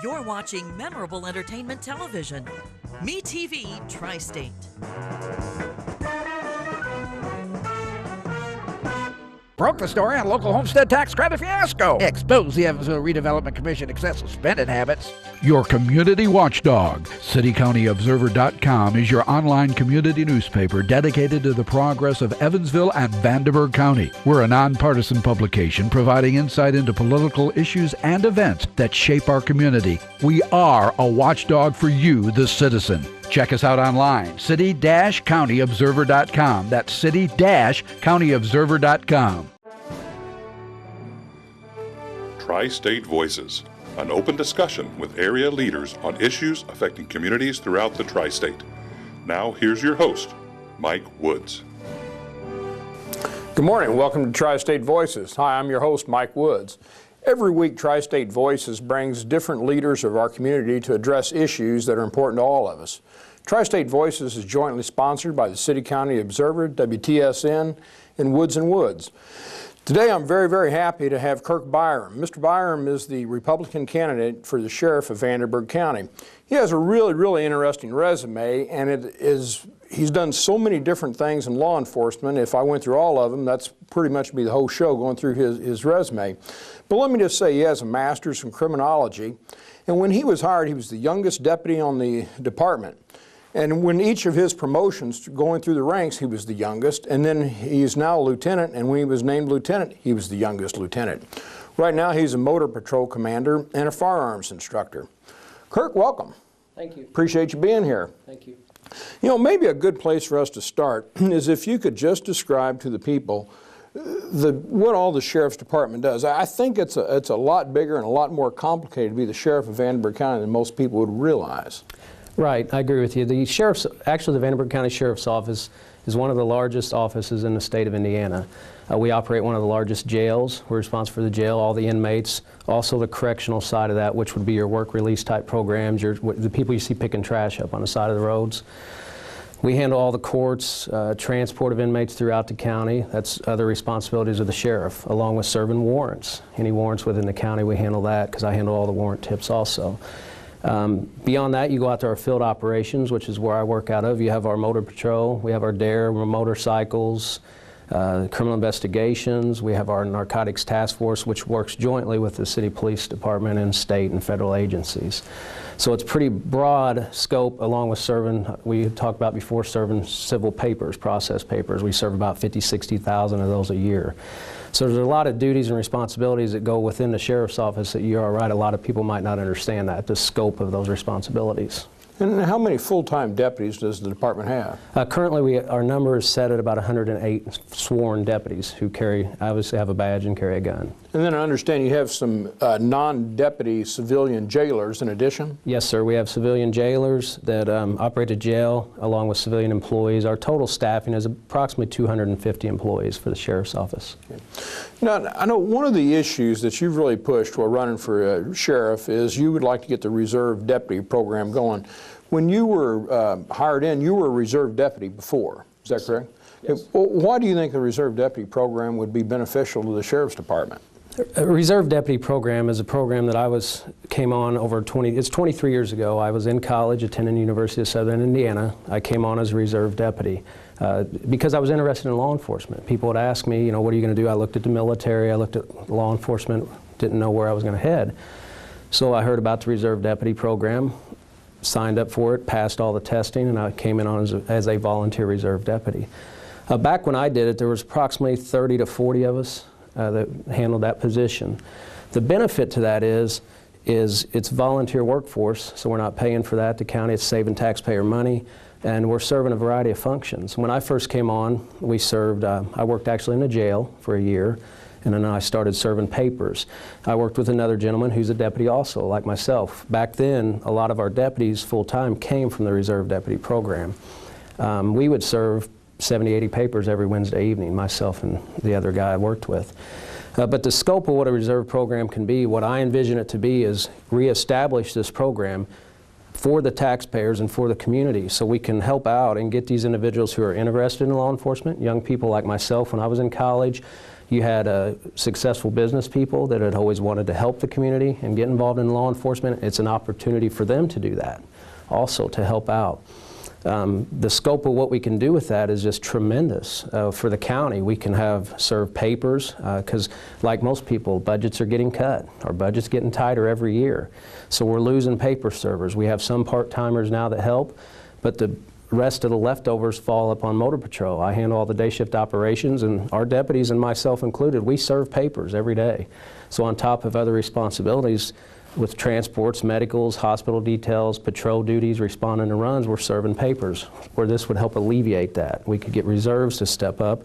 You're watching memorable entertainment television. MeTV Tri-State. Broke the story on local homestead tax credit fiasco. Exposed the Evansville Redevelopment Commission excessive spending habits. Your community watchdog. CityCountyObserver.com is your online community newspaper dedicated to the progress of Evansville and Vanderburgh County. We're a nonpartisan publication providing insight into political issues and events that shape our community. We are a watchdog for you, the citizen. Check us out online, city-countyobserver.com. That's city-countyobserver.com. Tri-State Voices, an open discussion with area leaders on issues affecting communities throughout the Tri-State. Now, here's your host, Mike Woods. Good morning. Welcome to Tri-State Voices. Hi, I'm your host, Mike Woods. Every week, Tri-State Voices brings different leaders of our community to address issues that are important to all of us. Tri-State Voices is jointly sponsored by the City County Observer, WTSN, and Woods & Woods. Today I'm very happy to have Kirk Byram. Mr. Byram is the Republican candidate for the sheriff of Vanderburgh County. He has a really interesting resume, and he's done so many different things in law enforcement. If I went through all of them, that's pretty much be the whole show going through his resume. But let me just say he has a master's in criminology, and when he was hired, he was the youngest deputy on the department. And when each of his promotions going through the ranks, he was the youngest, and then he's now a lieutenant, and when he was named lieutenant, he was the youngest lieutenant. Right now, he's a motor patrol commander and a firearms instructor. Kirk, welcome. Thank you. Appreciate you being here. Thank you. You know, maybe a good place for us to start is if you could just describe to the people what all the sheriff's department does. I think it's a lot bigger and a lot more complicated to be the sheriff of Vanderburgh County than most people would realize. Right, I agree with you. The Vanderburgh County Sheriff's Office is one of the largest offices in the state of Indiana. We operate one of the largest jails. We're responsible for the jail, all the inmates, also the correctional side of that, which would be your work release type programs, the people you see picking trash up on the side of the roads. We handle all the courts, transport of inmates throughout the county. That's other responsibilities of the sheriff, along with serving warrants. Any warrants within the county, we handle that because I handle all the warrant tips also. Beyond that, you go out to our field operations, which is where I work out of. You have our motor patrol, we have our DARE, motorcycles, criminal investigations, we have our narcotics task force, which works jointly with the city police department and state and federal agencies. So it's pretty broad scope, along with serving, we talked about before, serving civil papers, process papers. We serve about 60,000 of those a year. So there's a lot of duties and responsibilities that go within the sheriff's office that you are right, a lot of people might not understand that, the scope of those responsibilities. And how many full-time deputies does the department have? Currently, our number is set at about 108 sworn deputies who obviously have a badge and carry a gun. And then I understand you have some non-deputy civilian jailers in addition? Yes, sir. We have civilian jailers that operate a jail along with civilian employees. Our total staffing is approximately 250 employees for the sheriff's office. Okay. Now, I know one of the issues that you've really pushed while running for sheriff is you would like to get the reserve deputy program going. When you were hired in, you were a reserve deputy before. Is that correct? Yes. Why do you think the reserve deputy program would be beneficial to the sheriff's department? A reserve deputy program is a program that came on it's 23 years ago. I was in college attending the University of Southern Indiana. I came on as a reserve deputy because I was interested in law enforcement. People would ask me, what are you going to do? I looked at the military, I looked at law enforcement, didn't know where I was going to head. So I heard about the reserve deputy program, signed up for it, passed all the testing, and I came in on as a volunteer reserve deputy. Back when I did it, there was approximately 30 to 40 of us that handled that position. The benefit to that is it's volunteer workforce, so we're not paying for that. The county is saving taxpayer money, and we're serving a variety of functions. When I first came on, we served, I worked actually in a jail for a year, and then I started serving papers. I worked with another gentleman who's a deputy also, like myself. Back then, a lot of our deputies full-time came from the reserve deputy program. We would serve 70, 80 papers every Wednesday evening, myself and the other guy I worked with. But the scope of what a reserve program can be, what I envision it to be, is reestablish this program for the taxpayers and for the community, so we can help out and get these individuals who are interested in law enforcement, young people like myself when I was in college, You had successful business people that had always wanted to help the community and get involved in law enforcement. It's an opportunity for them to do that, also to help out. The scope of what we can do with that is just tremendous. For the county, we can serve papers, because like most people, budgets are getting cut. Our budget's getting tighter every year. So we're losing paper servers. We have some part-timers now that help, but the rest of the leftovers fall upon Motor Patrol. I handle all the day shift operations, and our deputies, and myself included, we serve papers every day. So on top of other responsibilities with transports, medicals, hospital details, patrol duties, responding to runs, we're serving papers, where this would help alleviate that. We could get reserves to step up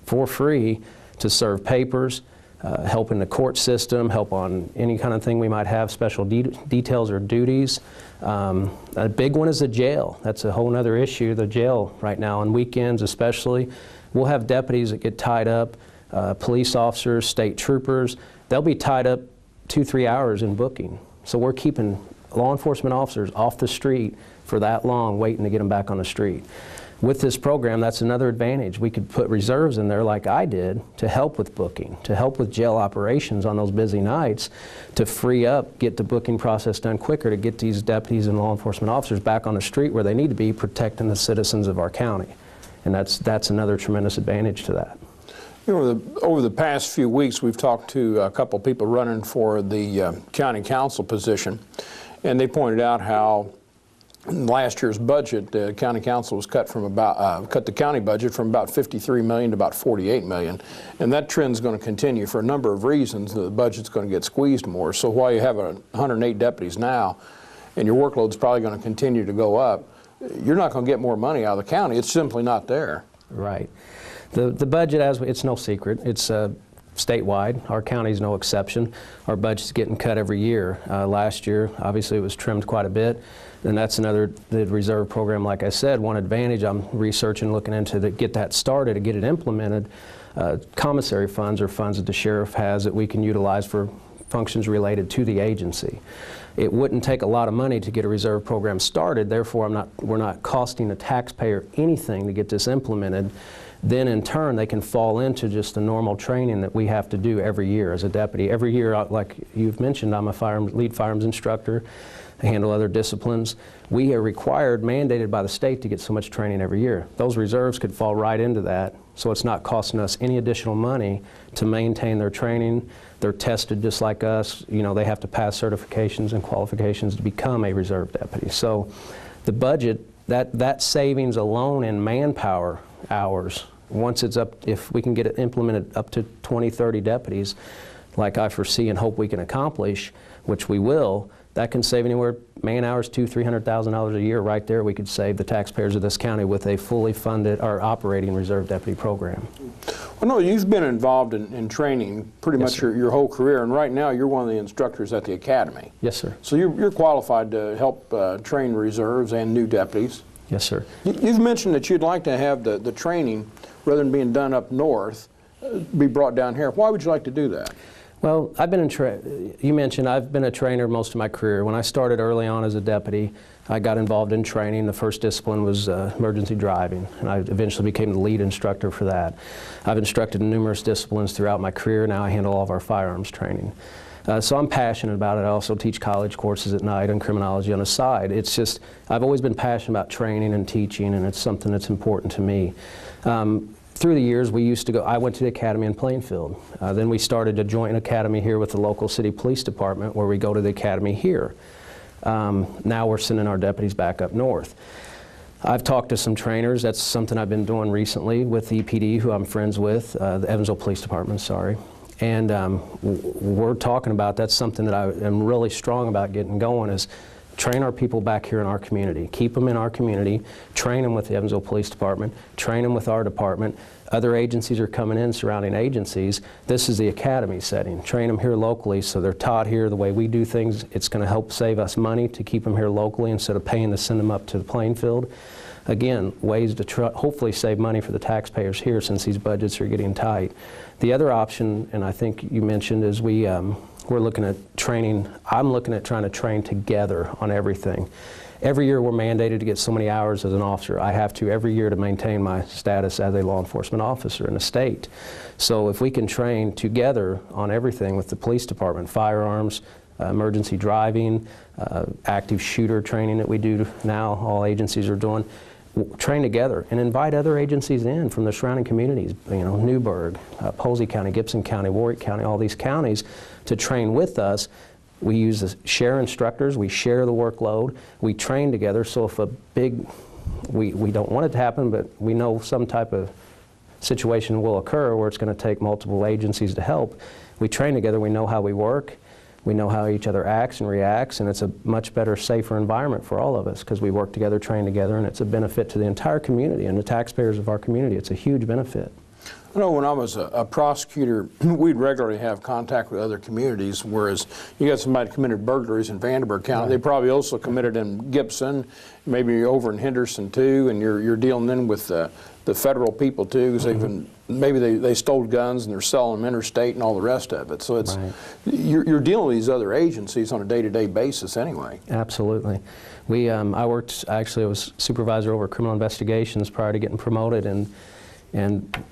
for free to serve papers, help in the court system, help on any kind of thing we might have, special details or duties. A big one is the jail. That's a whole other issue, the jail right now, on weekends especially. We'll have deputies that get tied up, police officers, state troopers. They'll be tied up 2-3 hours in booking. So we're keeping law enforcement officers off the street for that long, waiting to get them back on the street. With this program, that's another advantage. We could put reserves in there like I did to help with booking, to help with jail operations on those busy nights, to free up, get the booking process done quicker, to get these deputies and law enforcement officers back on the street where they need to be, protecting the citizens of our county. And that's another tremendous advantage to that. You know, over the past few weeks, we've talked to a couple of people running for the county council position, and they pointed out how in last year's budget, the county council was cut the county budget from about $53 million to about $48 million, and that trend's going to continue for a number of reasons. The budget's going to get squeezed more. So while you have 108 deputies now, and your workload's probably going to continue to go up, you're not going to get more money out of the county. It's simply not there. Right. The budget, it's no secret, it's statewide. Our county's no exception. Our budget's getting cut every year. Last year, obviously, it was trimmed quite a bit. And that's the reserve program, like I said, one advantage I'm researching, looking into to get that started, to get it implemented. Commissary funds are funds that the sheriff has that we can utilize for functions related to the agency. It wouldn't take a lot of money to get a reserve program started, therefore we're not costing the taxpayer anything to get this implemented. Then in turn, they can fall into just the normal training that we have to do every year as a deputy. Every year, like you've mentioned, I'm a lead firearms instructor. I handle other disciplines. We are required, mandated by the state, to get so much training every year. Those reserves could fall right into that, so it's not costing us any additional money to maintain their training. They're tested just like us. You know, they have to pass certifications and qualifications to become a reserve deputy. So the budget, that savings alone in manpower hours, once it's up, if we can get it implemented up to 20, 30 deputies, like I foresee and hope we can accomplish, which we will, that can save anywhere, man hours, $200,000–300,000 a year right there. We could save the taxpayers of this county with a fully funded or operating reserve deputy program. Well, no, you've been involved in training pretty much your whole career, and right now you're one of the instructors at the academy. Yes, sir. So you're qualified to help train reserves and new deputies. Yes, sir. You've mentioned that you'd like to have the training, rather than being done up north, be brought down here. Why would you like to do that? Well, I've been you mentioned I've been a trainer most of my career. When I started early on as a deputy, I got involved in training. The first discipline was emergency driving, and I eventually became the lead instructor for that. I've instructed in numerous disciplines throughout my career. Now I handle all of our firearms training. So I'm passionate about it. I also teach college courses at night and criminology on the side. It's just, I've always been passionate about training and teaching, and it's something that's important to me. Through the years, we used to go, I went to the academy in Plainfield. Then we started a joint academy here with the local city police department, where we go to the academy here. Now we're sending our deputies back up north. I've talked to some trainers. That's something I've been doing recently with EPD, who I'm friends with, the Evansville Police Department, sorry. And we're talking about, that's something that I am really strong about getting going, is train our people back here in our community. Keep them in our community, train them with the Evansville Police Department, train them with our department. Other agencies are coming in, surrounding agencies. This is the academy setting. Train them here locally so they're taught here the way we do things. It's going to help save us money to keep them here locally instead of paying to send them up to the Plainfield. Again, ways to hopefully save money for the taxpayers here, since these budgets are getting tight. The other option, and I think you mentioned, is we we're looking at training. I'm looking at trying to train together on everything. Every year we're mandated to get so many hours as an officer. I have to every year to maintain my status as a law enforcement officer in the state. So if we can train together on everything with the police department, firearms, emergency driving, active shooter training that we do now, all agencies are doing, train together and invite other agencies in from the surrounding communities, Newburgh, Posey County, Gibson County, Warwick County, all these counties to train with us. We use the share instructors, we share the workload, we train together, so if we don't want it to happen, but we know some type of situation will occur where it's going to take multiple agencies to help, we train together, we know how we work, we know how each other acts and reacts, and it's a much better, safer environment for all of us because we work together, train together, and it's a benefit to the entire community and the taxpayers of our community. It's a huge benefit. I know when I was a prosecutor, we'd regularly have contact with other communities, whereas you got somebody committed burglaries in Vanderburgh County. They probably also committed in Gibson, maybe over in Henderson too, and you're dealing then with the federal people too, because maybe they stole guns and they're selling them interstate and all the rest of it. So it's you're dealing with these other agencies on a day-to-day basis anyway. Absolutely. I was supervisor over criminal investigations prior to getting promoted, and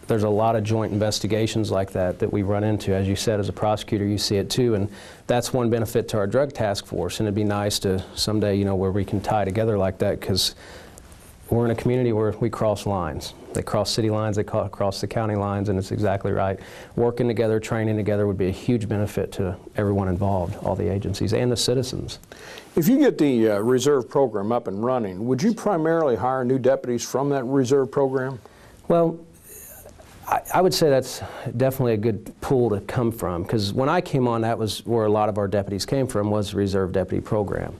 there's a lot of joint investigations like that we run into. As you said, as a prosecutor, you see it too, and that's one benefit to our drug task force, and it'd be nice to someday, where we can tie together like that, because we're in a community where we cross lines. They cross city lines, they cross the county lines, and it's exactly right. Working together, training together would be a huge benefit to everyone involved, all the agencies and the citizens. If you get the reserve program up and running, would you primarily hire new deputies from that reserve program? Well, I would say that's definitely a good pool to come from, because when I came on, that was where a lot of our deputies came from, was the Reserve Deputy Program,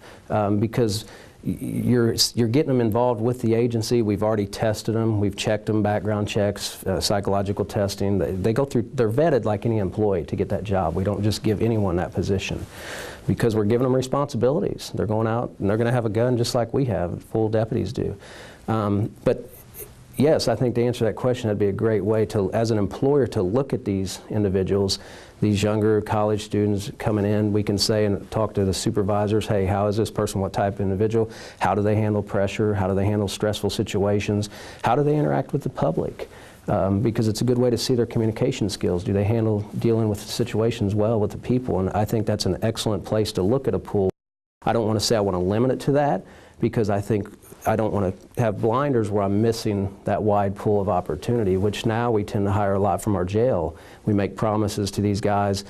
because you're getting them involved with the agency. We've already tested them, we've checked them, background checks, psychological testing. They go through, they're vetted like any employee to get that job. We don't just give anyone that position, because we're giving them responsibilities. They're going out and they're going to have a gun just like we have, full deputies do. But yes, I think to answer that question, that'd be a great way to, as an employer, to look at these individuals, these younger college students coming in. We can say and talk to the supervisors, hey, how is this person, what type of individual? How do they handle pressure? How do they handle stressful situations? How do they interact with the public? Because it's a good way to see their communication skills. Do they handle dealing with situations well with the people? And I think that's an excellent place to look at a pool. I don't want to say I want to limit it to that, because I think I don't want to have blinders where I'm missing that wide pool of opportunity, which now we tend to hire a lot from our jail. We make promises to these guys,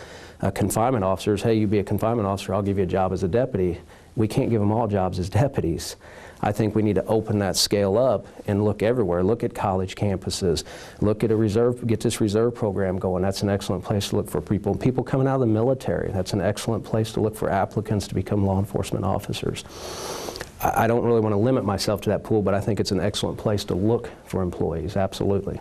confinement officers, hey, you be a confinement officer, I'll give you a job as a deputy. We can't give them all jobs as deputies. I think we need to open that scale up and look everywhere. Look at college campuses. Look at get this reserve program going. That's an excellent place to look for people. People coming out of the military, that's an excellent place to look for applicants to become law enforcement officers. I don't really want to limit myself to that pool, but I think it's an excellent place to look for employees, absolutely.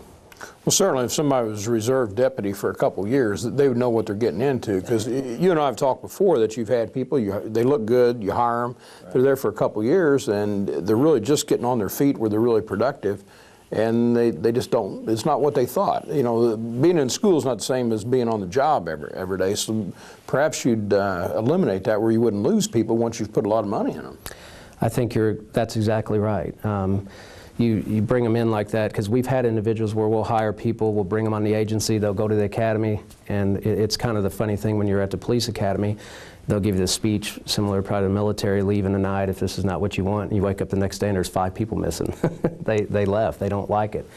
Well, certainly if somebody was a reserve deputy for a couple of years, they would know what they're getting into, because you and I have talked before that you've had people, they look good, you hire them, they're there for a couple of years, and they're really just getting on their feet where they're really productive, and they just don't, it's not what they thought. Being in school is not the same as being on the job every day, so perhaps you'd eliminate that where you wouldn't lose people once you've put a lot of money in them. I think that's exactly right. You bring them in like that, because we've had individuals where we'll hire people, we'll bring them on the agency, they'll go to the academy, and it's kind of the funny thing when you're at the police academy, they'll give you this speech similar probably to the military, leave in the night if this is not what you want, and you wake up the next day and there's 5 people missing. They left, they don't like it.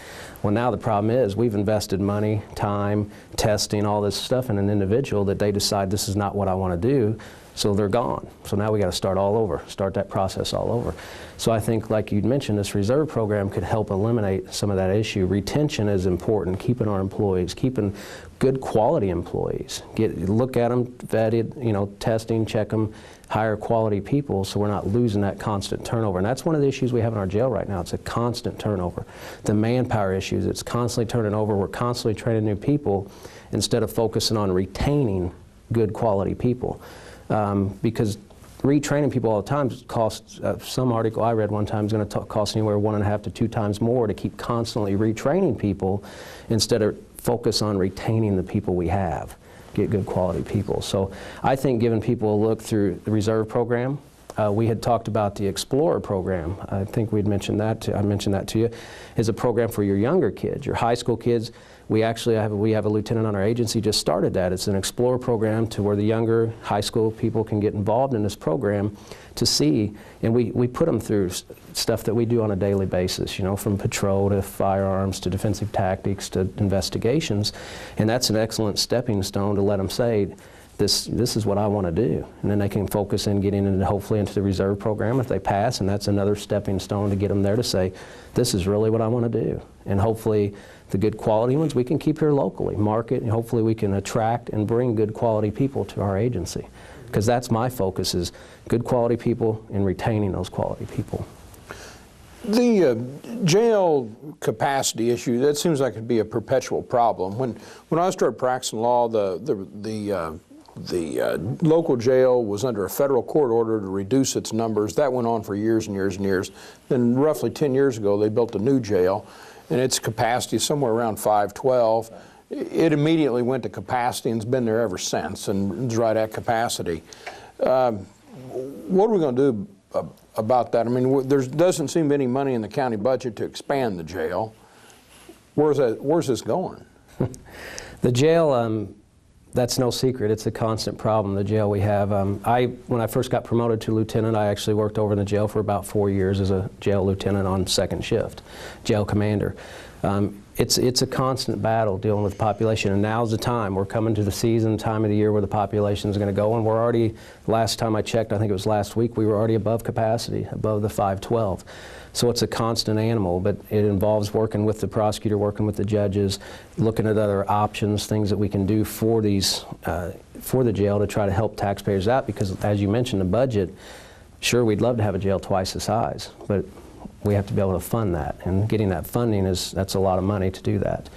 Well, now the problem is we've invested money, time, testing, all this stuff in an individual that they decide this is not what I want to do. So they're gone. So now we got to start all over, start that process all over. So I think, like you'd mentioned, this reserve program could help eliminate some of that issue. Retention is important, keeping our employees, keeping good quality employees. Look at them, vetted, testing, check them, hire quality people so we're not losing that constant turnover. And that's one of the issues we have in our jail right now. It's a constant turnover. The manpower issues, it's constantly turning over. We're constantly training new people instead of focusing on retaining good quality people. Because retraining people all the time costs, some article I read one time is going to cost anywhere 1.5 to 2 times more to keep constantly retraining people instead of focus on retaining the people we have. get good quality people. So I think giving people a look through the reserve program, we had talked about the Explorer program. I think we'd mentioned that. I mentioned that to you. Is a program for your younger kids, your high school kids. We actually have a lieutenant on our agency just started that. It's an Explorer program to where the younger high school people can get involved in this program to see, and we put them through stuff that we do on a daily basis, you know, from patrol to firearms to defensive tactics to investigations, and that's an excellent stepping stone to let them say, this is what I want to do. And then they can focus in getting into, hopefully into the reserve program if they pass, and that's another stepping stone to get them there to say, this is really what I want to do. And hopefully the good quality ones we can keep here locally, market, and hopefully we can attract and bring good quality people to our agency. Because that's my focus, is good quality people and retaining those quality people. The jail capacity issue, that seems like it'd be a perpetual problem. When I started practicing law, the local jail was under a federal court order to reduce its numbers. That went on for years and years and years. Then roughly 10 years ago, they built a new jail, and its capacity is somewhere around 512. It immediately went to capacity and has been there ever since, and is right at capacity. What are we going to do about that? I mean, there doesn't seem to be any money in the county budget to expand the jail. Where's this going? The jail, that's no secret. It's a constant problem, the jail we have. When I first got promoted to lieutenant, I actually worked over in the jail for about 4 years as a jail lieutenant on second shift, jail commander. It's a constant battle dealing with the population, and now's the time. We're coming to the season, time of the year where the population is going to go, and we're already, last time I checked, I think it was last week, we were already above capacity, above the 512. So it's a constant animal, but it involves working with the prosecutor, working with the judges, looking at other options, things that we can do for these, for the jail to try to help taxpayers out, because as you mentioned, the budget, sure, we'd love to have a jail twice the size, but we have to be able to fund that, and getting that funding that's a lot of money to do that.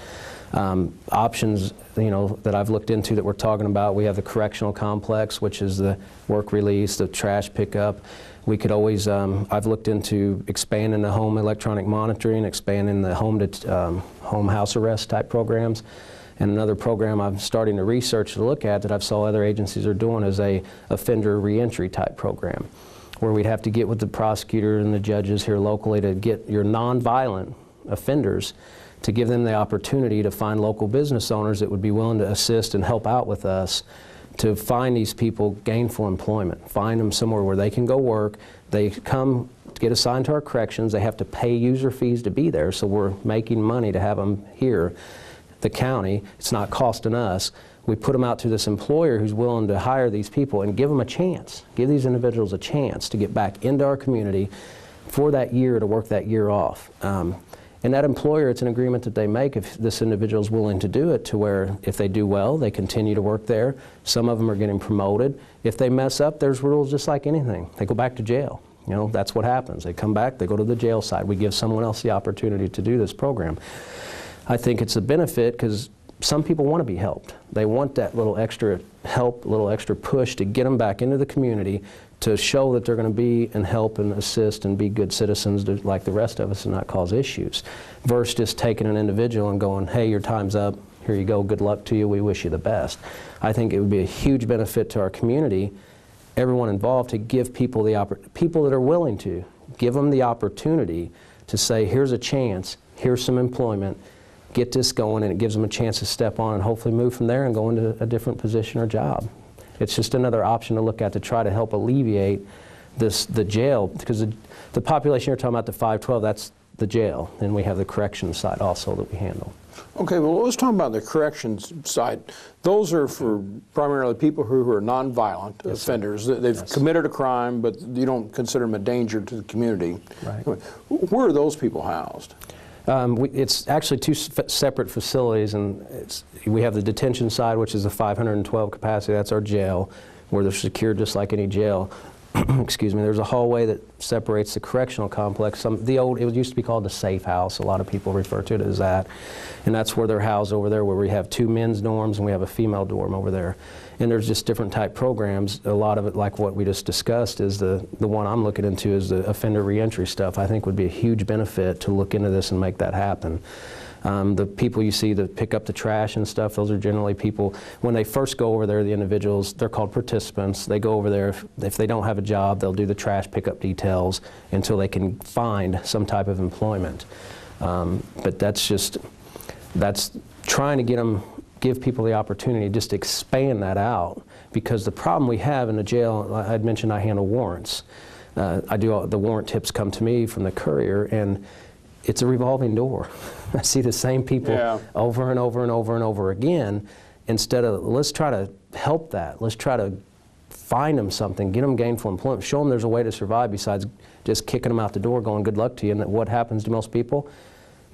Options, you know, that I've looked into that we're talking about, we have the correctional complex, which is the work release, the trash pickup. We could always, I've looked into expanding the home electronic monitoring, expanding the home house arrest type programs. And another program I'm starting to research to look at that I've saw other agencies are doing is a offender reentry type program, where we'd have to get with the prosecutor and the judges here locally to get your nonviolent offenders, to give them the opportunity to find local business owners that would be willing to assist and help out with us to find these people gainful employment, find them somewhere where they can go work. They come to get assigned to our corrections. They have to pay user fees to be there, so we're making money to have them here. The county, it's not costing us. We put them out to this employer who's willing to hire these people and give them a chance, give these individuals a chance to get back into our community for that year, to work that year off. And that employer, it's an agreement that they make if this individual is willing to do it, to where if they do well, they continue to work there. Some of them are getting promoted. If they mess up, there's rules just like anything. They go back to jail. You know, that's what happens. They come back, they go to the jail side. We give someone else the opportunity to do this program. I think it's a benefit because some people want to be helped. They want that little extra help, a little extra push to get them back into the community, to show that they're going to be and help and assist and be good citizens like the rest of us and not cause issues, versus just taking an individual and going, hey, your time's up, here you go, good luck to you, we wish you the best. I think it would be a huge benefit to our community, everyone involved, to give people people that are willing to, give them the opportunity to say, here's a chance, here's some employment, get this going, and it gives them a chance to step on and hopefully move from there and go into a different position or job. It's just another option to look at to try to help alleviate the jail, because the population you're talking about, the 512, that's the jail, and we have the corrections side also that we handle. Okay, well, let's talk about the corrections side. Those are for primarily people who are nonviolent offenders. They've committed a crime, but you don't consider them a danger to the community. Right. Where are those people housed? It's actually two separate facilities, and we have the detention side, which is the 512 capacity. That's our jail, where they're secured just like any jail. Excuse me. There's a hallway that separates the correctional complex. It used to be called the safe house. A lot of people refer to it as that, and that's where they're housed over there, where we have 2 men's dorms and we have a female dorm over there. And there's just different type programs. A lot of it, like what we just discussed, is the one I'm looking into is the offender reentry stuff. I think would be a huge benefit to look into this and make that happen. The people you see that pick up the trash and stuff, those are generally people, when they first go over there, the individuals, they're called participants. They go over there, if they don't have a job, they'll do the trash pickup details until they can find some type of employment. But that's trying to give people the opportunity, just to expand that out, because the problem we have in the jail, I'd mentioned I handle warrants. The warrant tips come to me from the courier, and it's a revolving door. I see the same people over and over and over and over again. Instead of, let's try to help that. Let's try to find them something, get them gainful employment, show them there's a way to survive besides just kicking them out the door going, good luck to you. And that what happens to most people?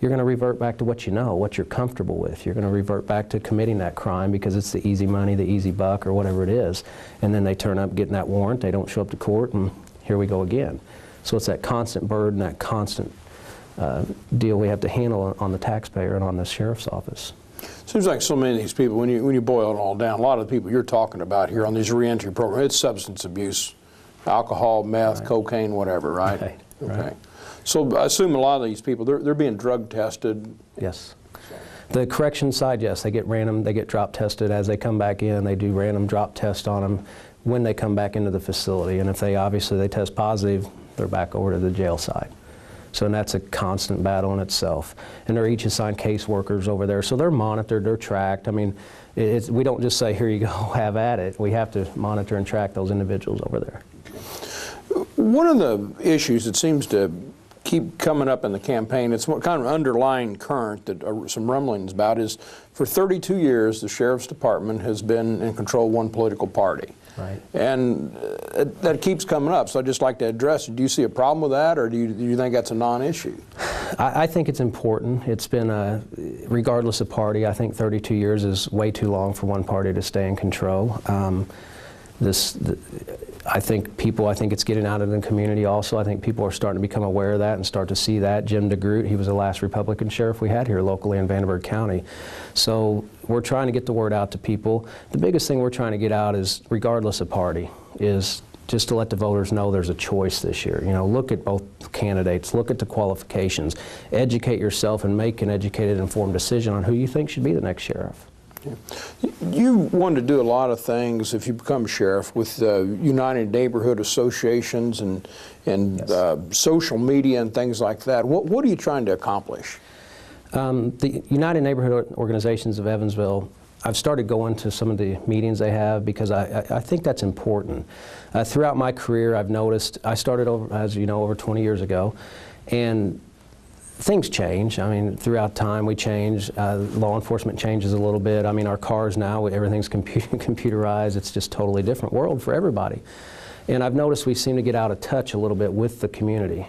You're going to revert back to what you know, what you're comfortable with. You're going to revert back to committing that crime because it's the easy money, the easy buck, or whatever it is. And then they turn up getting that warrant, they don't show up to court, and here we go again. So it's that constant burden, that constant deal we have to handle on the taxpayer and on the sheriff's office. Seems like so many of these people, when you boil it all down, a lot of the people you're talking about here on these reentry programs, it's substance abuse, alcohol, meth, cocaine, whatever, right? Right. Okay. Right. So I assume a lot of these people, they're being drug tested. Yes. The correction side, yes, they get drop tested as they come back in. They do random drop tests on them when they come back into the facility. And if they test positive, they're back over to the jail side. So and that's a constant battle in itself. And they're each assigned caseworkers over there. So they're monitored, they're tracked. I mean, we don't just say, here you go, have at it. We have to monitor and track those individuals over there. One of the issues that seems to keep coming up in the campaign, it's what kind of underlying current that some rumblings about, is for 32 years the Sheriff's Department has been in control of one political party. Right. And that keeps coming up, so I'd just like to address it. Do you see a problem with that, or do you think that's a non-issue? I think it's important. It's been, regardless of party, I think 32 years is way too long for one party to stay in control. I think it's getting out in the community also. I think people are starting to become aware of that and start to see that. Jim DeGroot, he was the last Republican sheriff we had here locally in Vanderburgh County. So we're trying to get the word out to people. The biggest thing we're trying to get out is, regardless of party, is just to let the voters know there's a choice this year. You know, look at both candidates, look at the qualifications, educate yourself and make an educated, informed decision on who you think should be the next sheriff. You want to do a lot of things if you become sheriff with United Neighborhood Associations and Yes. Social media and things like that. What are you trying to accomplish? The United Neighborhood Organizations of Evansville, I've started going to some of the meetings they have because I think that's important. Throughout my career, I've noticed, I started as you know, over 20 years ago, and things change. I mean, throughout time we change. Law enforcement changes a little bit. I mean, our cars now, everything's computerized. It's just a totally different world for everybody. And I've noticed we seem to get out of touch a little bit with the community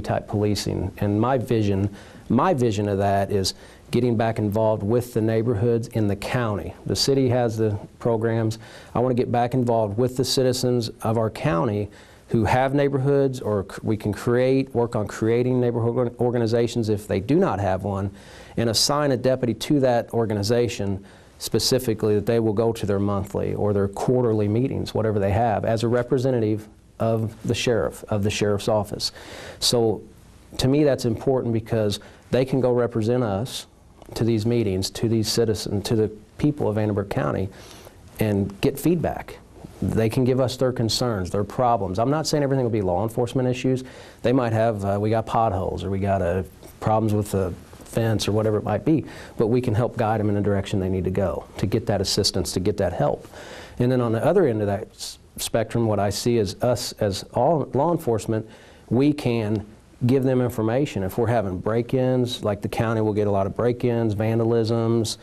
type policing. And my vision of that is getting back involved with the neighborhoods in the county. The city has the programs. I want to get back involved with the citizens of our county who have neighborhoods, or we can work on creating neighborhood organizations if they do not have one, and assign a deputy to that organization specifically that they will go to their monthly or their quarterly meetings, whatever they have, as a representative of the sheriff's office. So to me that's important because they can go represent us to these meetings, to these citizens, to the people of Vanderburgh County, and get feedback. They can give us their concerns, their problems. I'm not saying everything will be law enforcement issues. They might have, we got potholes, or we got problems with the fence, or whatever it might be, but we can help guide them in the direction they need to go to get that assistance, to get that help. And then on the other end of that spectrum, what I see is us as all law enforcement, we can give them information. If we're having break-ins, like the county will get a lot of break-ins, vandalisms,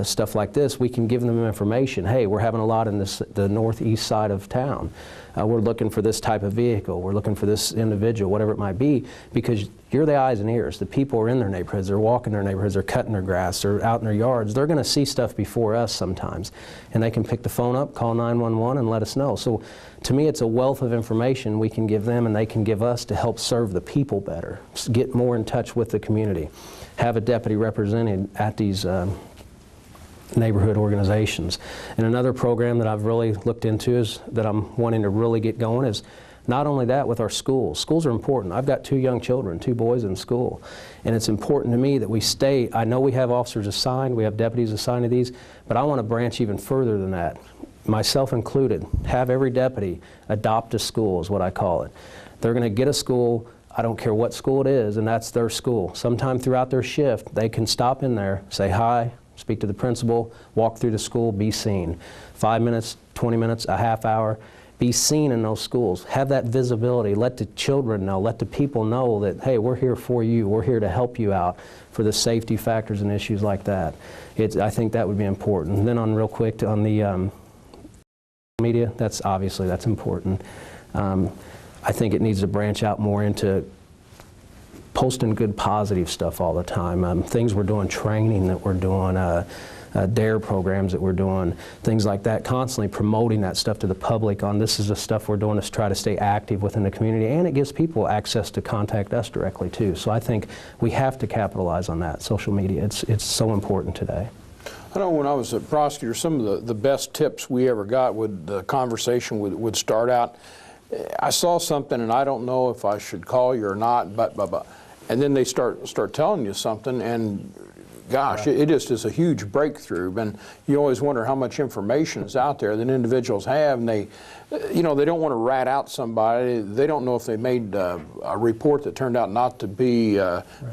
stuff like this, we can give them information. Hey, we're having a lot in the northeast side of town. We're looking for this type of vehicle. We're looking for this individual, whatever it might be, because you're the eyes and ears. The people are in their neighborhoods. They're walking their neighborhoods. They're cutting their grass. They're out in their yards. They're going to see stuff before us sometimes. And they can pick the phone up, call 911, and let us know. So to me, it's a wealth of information we can give them and they can give us to help serve the people better, get more in touch with the community, have a deputy represented at these neighborhood organizations. And another program that I've really looked into is that I'm wanting to really get going is not only that with our schools. Schools are important. I've got 2 young children, 2 boys in school, and it's important to me that we stay. I know we have officers assigned, we have deputies assigned to these, but I want to branch even further than that, myself included. Have every deputy adopt a school is what I call it. They're going to get a school, I don't care what school it is, and that's their school. Sometime throughout their shift, they can stop in there, say hi, speak to the principal, walk through the school, be seen. 5 minutes, 20 minutes, a half hour. Be seen in those schools. Have that visibility. Let the children know, let the people know that, hey, we're here for you. We're here to help you out for the safety factors and issues like that. I think that would be important. And then on real quick, on the media, that's important. I think it needs to branch out more into posting good positive stuff all the time. Things we're doing, training that we're doing, DARE programs that we're doing, things like that, constantly promoting that stuff to the public on this is the stuff we're doing to try to stay active within the community, and it gives people access to contact us directly too. So I think we have to capitalize on that, social media. It's so important today. I know when I was a prosecutor, some of the best tips we ever got would, the conversation would start out, I saw something and I don't know if I should call you or not, but, and then they start telling you something, and gosh, it just is a huge breakthrough. And you always wonder how much information is out there that individuals have, and they don't want to rat out somebody. They don't know if they made a report that turned out not to be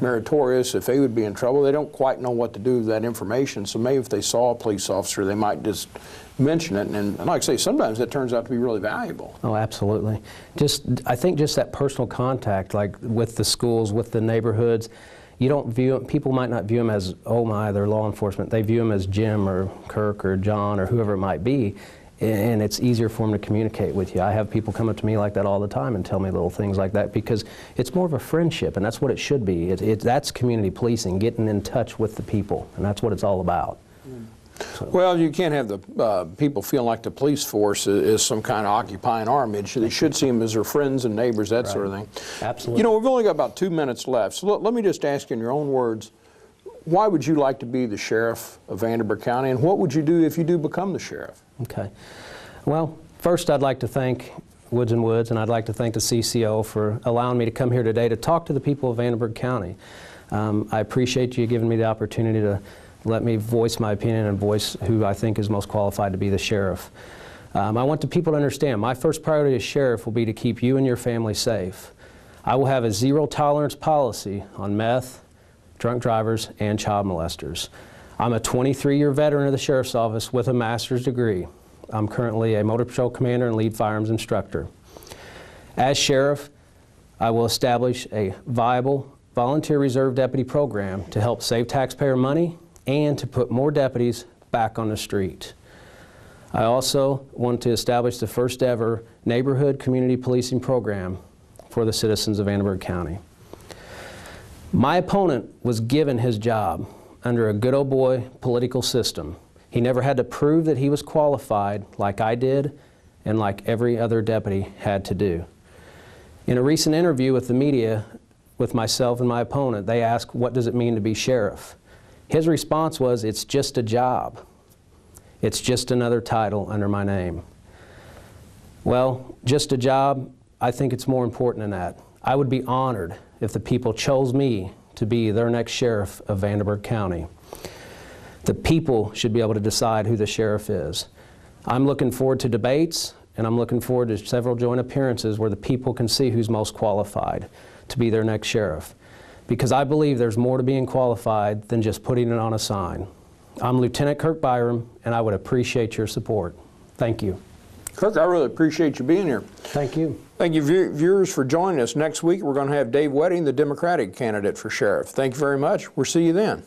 meritorious, if they would be in trouble. They don't quite know what to do with that information. So maybe if they saw a police officer, they might just mention it. And like I say, sometimes it turns out to be really valuable. Oh, absolutely. I think just that personal contact, like with the schools, with the neighborhoods, you don't view them, people might not view them as, oh my, they're law enforcement. They view them as Jim or Kirk or John or whoever it might be, and it's easier for them to communicate with you. I have people come up to me like that all the time and tell me little things like that because it's more of a friendship, and that's what it should be. That's community policing, getting in touch with the people, and that's what it's all about. So. Well, you can't have the people feeling like the police force is some kind of occupying army. They should see them as their friends and neighbors, that sort of thing. Absolutely. You know, we've only got about 2 minutes left, so let me just ask you in your own words, why would you like to be the sheriff of Vanderburgh County, and what would you do if you do become the sheriff? Okay. Well, first I'd like to thank Woods & Woods, and I'd like to thank the CCO for allowing me to come here today to talk to the people of Vanderburgh County. I appreciate you giving me the opportunity to let me voice my opinion and voice who I think is most qualified to be the sheriff. I want the people to understand my first priority as sheriff will be to keep you and your family safe. I will have a zero-tolerance policy on meth, drunk drivers, and child molesters. I'm a 23-year veteran of the Sheriff's Office with a master's degree. I'm currently a Motor Patrol Commander and lead firearms instructor. As sheriff, I will establish a viable volunteer reserve deputy program to help save taxpayer money and to put more deputies back on the street. I also want to establish the first ever neighborhood community policing program for the citizens of Vanderburgh County. My opponent was given his job under a good old boy political system. He never had to prove that he was qualified like I did and like every other deputy had to do. In a recent interview with the media with myself and my opponent, they asked, what does it mean to be sheriff? His response was, it's just a job. It's just another title under my name. Well, just a job, I think it's more important than that. I would be honored if the people chose me to be their next sheriff of Vanderburgh County. The people should be able to decide who the sheriff is. I'm looking forward to debates, and I'm looking forward to several joint appearances where the people can see who's most qualified to be their next sheriff. Because I believe there's more to being qualified than just putting it on a sign. I'm Lieutenant Kirk Byram, and I would appreciate your support. Thank you. Kirk, I really appreciate you being here. Thank you. Thank you, viewers, for joining us. Next week, we're going to have Dave Wedding, the Democratic candidate for sheriff. Thank you very much. We'll see you then.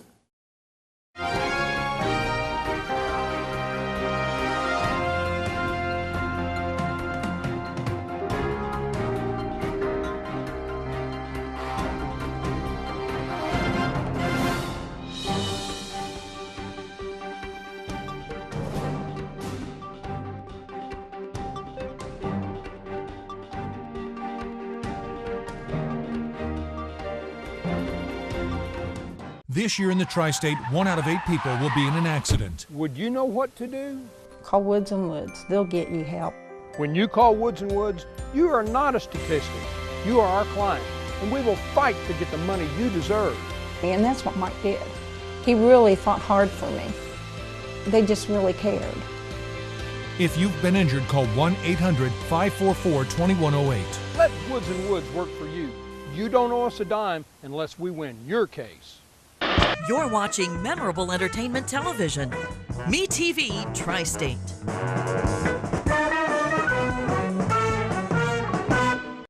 This year in the Tri-State, 1 out of 8 people will be in an accident. Would you know what to do? Call Woods & Woods. They'll get you help. When you call Woods & Woods, you are not a statistic. You are our client, and we will fight to get the money you deserve. And that's what Mike did. He really fought hard for me. They just really cared. If you've been injured, call 1-800-544-2108. Let Woods & Woods work for you. You don't owe us a dime unless we win your case. You're watching memorable entertainment television. Me TV Tri-State.